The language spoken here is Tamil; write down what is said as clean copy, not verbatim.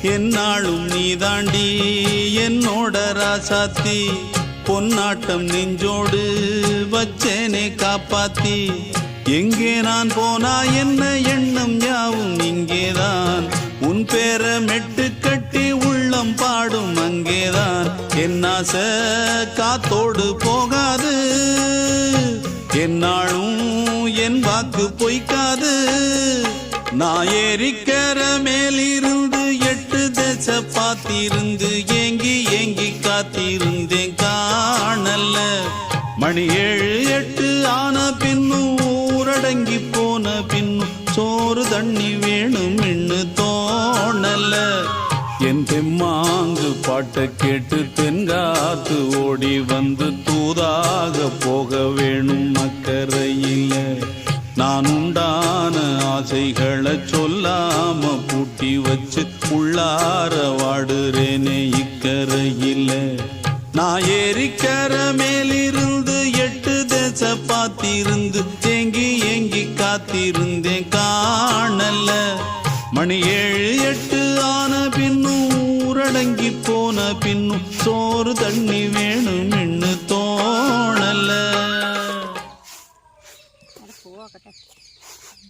என்னாலும் நீதாண்டி என்னோட ராசாத்தி பொன்னாட்டம் நெஞ்சோடு வச்சேனே காப்பாத்தி எங்கே நான் போனா என்ன எண்ணம் யாவும் இங்கேதான் உன் பேர மெட்டு கட்டி உள்ளம் பாடும் அங்கேதான் என் ஆசை காத்தோடு போகாது என்னாலும் என் வாக்கு பொய்க்காது நான் ஏறிக்கிற மேலிருந்து 8 தேச பார்த்திருந்து ஏங்கி ஏங்கி காத்திருந்தேன் காணல மணி 7 8 ஆன பின்னும் ஊரடங்கி போன பின்னும் சோறு தண்ணி வேணும் இன்னு தோணல என் தெம்மாங்கு பாட்டை கேட்டு தென்காத்து ஓடி வந்து தூதாக போக வேணும் அக்கறையில நான் உண்டான ஆசைகளை சொல்லாம பூட்டி வச்சு உள்ளார வாடுறேனே இக்கரையில நான் ஏறிக்கிற மேலிருந்து 8 தேச பார்த்திருந்து ஏங்கி ஏங்கி காத்திருந்தேன் காணல மணி 7 8 ஆன பின்னும் ஊரடங்கி போன பின்னும் சோறு தண்ணி வேணும் இன்னு தோணல.